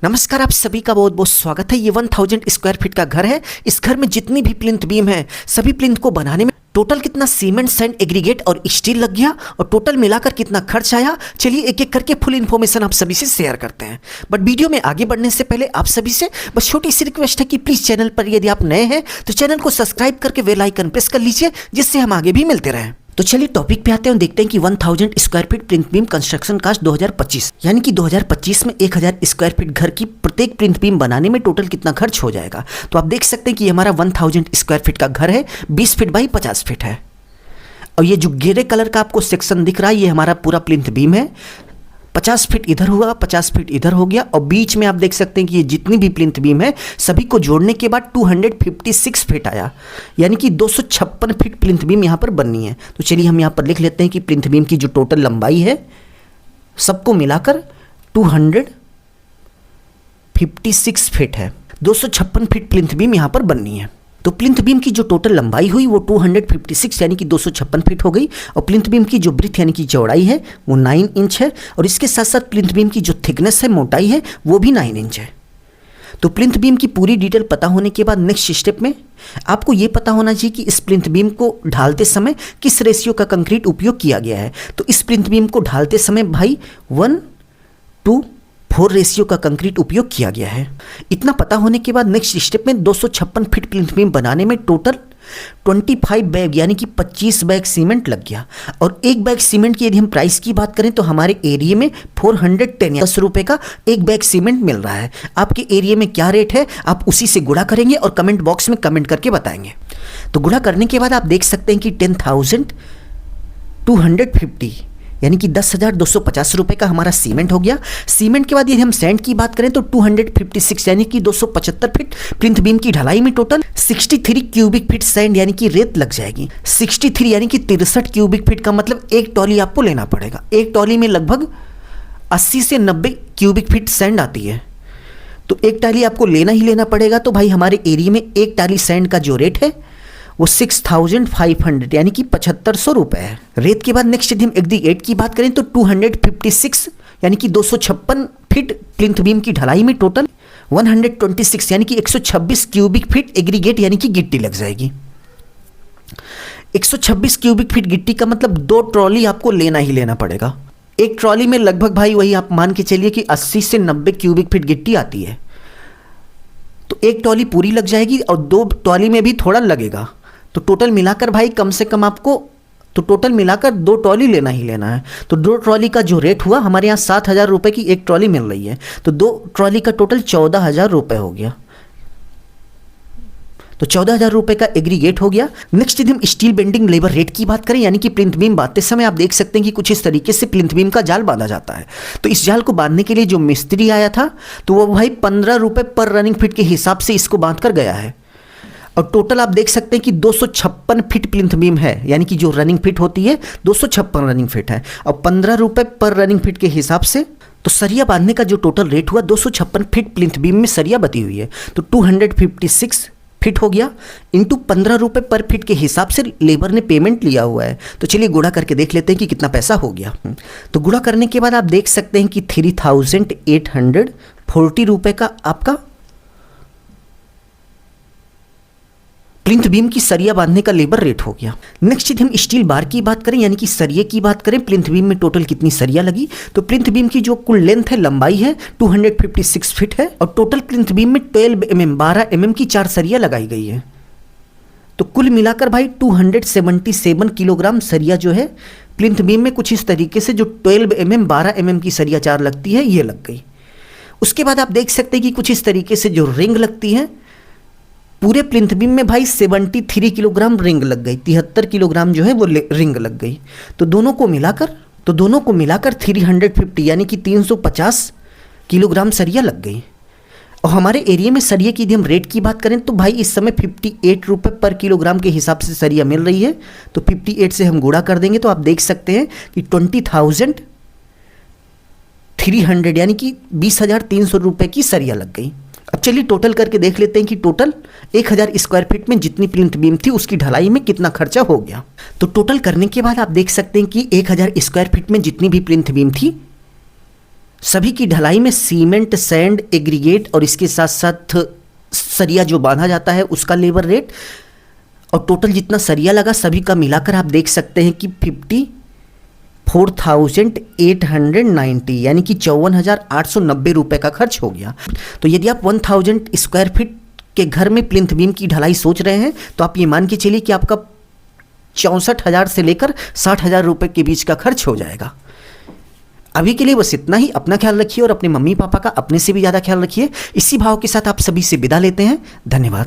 नमस्कार, आप सभी का बहुत बहुत स्वागत है। ये 1000 स्क्वायर फीट का घर है। इस घर में जितनी भी प्लिंथ बीम है, सभी प्लिंथ को बनाने में टोटल कितना सीमेंट, सैंड, एग्रीगेट और स्टील लग गया और टोटल मिलाकर कितना खर्च आया, चलिए एक एक करके फुल इन्फॉर्मेशन आप सभी से शेयर करते हैं। बट वीडियो में आगे बढ़ने से पहले आप सभी से बस छोटी सी रिक्वेस्ट है कि प्लीज़ चैनल पर यदि आप नए हैं तो चैनल को सब्सक्राइब करके बेल आइकन प्रेस कर लीजिए, जिससे हम आगे भी मिलते रहें। तो चलिए टॉपिक पे आते हैं और देखते हैं कि 1000 square feet plinth beam construction cost 2025, यानी कि 2025 में 1000 स्क्वायर फीट घर की प्रत्येक प्लिंथ बीम बनाने में टोटल कितना खर्च हो जाएगा। तो आप देख सकते हैं कि हमारा 1000 स्क्वायर फीट का घर है, 20 फीट बाई 50 फीट है। और ये जो ग्रे कलर का आपको सेक्शन दिख रहा है, ये हमारा पूरा प्लिंथ बीम है। 50 फीट इधर हुआ, 50 फीट इधर हो गया और बीच में आप देख सकते हैं कि ये जितनी भी प्लिंथ बीम है सभी को जोड़ने के बाद 256 फीट आया, यानी कि 256 फीट प्लिंथ बीम यहाँ पर बननी है। तो चलिए हम यहाँ पर लिख लेते हैं कि प्लिंथ बीम की जो टोटल लंबाई है सबको मिलाकर 256 फीट है। 256 फीट प्लिंथ बीम यहाँ पर बननी है। तो प्लिंथ बीम की जो टोटल लंबाई हुई वो 256 यानी कि 256 फीट हो गई और प्लिंथ बीम की जो ब्रीथ यानी कि चौड़ाई है वो 9 इंच है और इसके साथ साथ प्लिंथ बीम की जो थिकनेस है, मोटाई है, वो भी 9 इंच है। तो प्लिंथ बीम की पूरी डिटेल पता होने के बाद नेक्स्ट स्टेप में आपको ये पता होना चाहिए कि इस प्लिंथ बीम को ढालते समय किस रेशियो का कंक्रीट उपयोग किया गया है। तो इस प्लिंथ बीम को ढालते समय भाई 1:4 रेशियो का कंक्रीट उपयोग किया गया है। इतना पता होने के बाद नेक्स्ट स्टेप में 256 फीट प्लिंथ बीम बनाने में टोटल 25 बैग यानी कि 25 बैग सीमेंट लग गया। और एक बैग सीमेंट की यदि हम प्राइस की बात करें तो हमारे एरिया में 410 रुपये का एक बैग सीमेंट मिल रहा है। आपके एरिया में क्या रेट है आप उसी से गुणा करेंगे और कमेंट बॉक्स में कमेंट करके बताएंगे। तो गुणा करने के बाद आप देख सकते हैं कि 10,250 यानी कि 10,250 रुपये का हमारा सीमेंट हो गया। सीमेंट के बाद यदि हम सैंड की बात करें तो 256 यानी कि 275 फीट प्लिंथ बीम की ढलाई में टोटल 63 क्यूबिक फीट सैंड यानी कि रेत लग जाएगी। 63 यानी कि 63 क्यूबिक फीट का मतलब एक ट्रॉली आपको लेना पड़ेगा। एक ट्रॉली में लगभग 80 से 90 क्यूबिक फीट सैंड आती है, तो एक ट्रॉली आपको लेना ही लेना पड़ेगा। तो भाई हमारे एरिया में एक ट्रॉली सैंड का जो रेट है वो 6500 यानी कि 7500 रुपये है। रेत के बाद नेक्स्ट यदि हम एग्रीगेट की बात करें तो 256 यानी कि 256 फीट प्लिंथ बीम की ढलाई में टोटल 126 यानी कि 126 क्यूबिक फीट एग्रीगेट यानी कि गिट्टी लग जाएगी। 126 क्यूबिक फीट गिट्टी का मतलब 2 ट्रॉली आपको लेना ही लेना पड़ेगा। एक ट्रॉली में लगभग भाई वही आप मान के चलिए कि 80 से 90 क्यूबिक फीट गिट्टी आती है। तो एक ट्रॉली पूरी लग जाएगी और 2 ट्रॉली में भी थोड़ा लगेगा। तो टोटल मिलाकर भाई कम से कम आपको टोटल मिलाकर 2 ट्रॉली लेना ही लेना है। तो 2 ट्रॉली का जो रेट हुआ हमारे यहाँ 7,000 रुपये की एक ट्रॉली मिल रही है, तो 2 ट्रॉली का टोटल 14,000 रुपये हो गया। तो 14,000 रुपये का एग्रीगेट हो गया। नेक्स्ट यदि हम स्टील बेंडिंग लेबर रेट की बात करें, यानी कि प्लिंथ बीम बांधते समय आप देख सकते हैं कि कुछ इस तरीके से प्लिंथ बीम का जाल बांधा जाता है। तो इस जाल को बांधने के लिए जो मिस्त्री आया था तो वो भाई 15 रुपये पर रनिंग फीट के हिसाब से इसको बांध कर गया है। और टोटल आप देख सकते हैं कि 256 फीट प्लिंथ बीम है, यानी कि जो रनिंग फीट होती है 256 रनिंग फीट है और 15 रुपये पर रनिंग फीट के हिसाब से तो सरिया बांधने का जो टोटल रेट हुआ 256 फीट प्लिंथ बीम में सरिया बती हुई है तो 256 फीट हो गया इंटू 15 रुपये पर फीट के हिसाब से लेबर ने पेमेंट लिया हुआ है। तो चलिए गुणा करके देख लेते हैं कि कितना पैसा हो गया। तो गुणा करने के बाद आप देख सकते हैं कि 3,840 रुपये का आपका प्लिंथ बीम की सरिया बांधने का लेबर रेट हो गया। नेक्स्ट यदि हम स्टील बार की बात करें, यानी कि सरिये की बात करें, प्लिंथ बीम में टोटल कितनी सरिया लगी, तो प्लिंथ बीम की जो कुल लेंथ है, लंबाई है 256 फीट है और टोटल प्लिंथ बीम में 12 mm की 4 सरिया लगाई गई है। तो कुल मिलाकर भाई 277 किलोग्राम सरिया जो है प्लिंथ बीम में कुछ इस तरीके से जो 12 mm की सरिया 4 लगती है ये लग गई। उसके बाद आप देख सकते हैं कि कुछ इस तरीके से जो रिंग लगती है पूरे प्लिंथ बीम में भाई 73 किलोग्राम रिंग लग गई, 73 किलोग्राम जो है वो रिंग लग गई। तो दोनों को मिलाकर 350 यानी कि 350 किलोग्राम सरिया लग गई। और हमारे एरिया में सरिया की यदि हम रेट की बात करें तो भाई इस समय 58 रुपये पर किलोग्राम के हिसाब से सरिया मिल रही है। तो 58 से हम गुणा कर देंगे तो आप देख सकते हैं कि 20,300 यानी कि 20,300 रुपये की सरिया लग गई। अब चलिए टोटल करके देख लेते हैं कि टोटल 1000 स्क्वायर फीट में जितनी प्लिंथ बीम थी उसकी ढलाई में कितना खर्चा हो गया। तो टोटल करने के बाद आप देख सकते हैं कि 1000 स्क्वायर फीट में जितनी भी प्लिंथ बीम थी सभी की ढलाई में सीमेंट, सैंड, एग्रीगेट और इसके साथ साथ सरिया जो बांधा जाता है उसका लेबर रेट और टोटल जितना सरिया लगा सभी का मिलाकर आप देख सकते हैं कि 54,890 यानी कि 54,890 रुपये का खर्च हो गया। तो यदि आप 1000 स्क्वायर फीट के घर में प्लिंथ बीम की ढलाई सोच रहे हैं तो आप ये मान के चलिए कि आपका 64,000 से लेकर 60,000 रुपये के बीच का खर्च हो जाएगा। अभी के लिए बस इतना ही। अपना ख्याल रखिए और अपने मम्मी पापा का अपने से भी ज़्यादा ख्याल रखिए। इसी भाव के साथ आप सभी से विदा लेते हैं। धन्यवाद।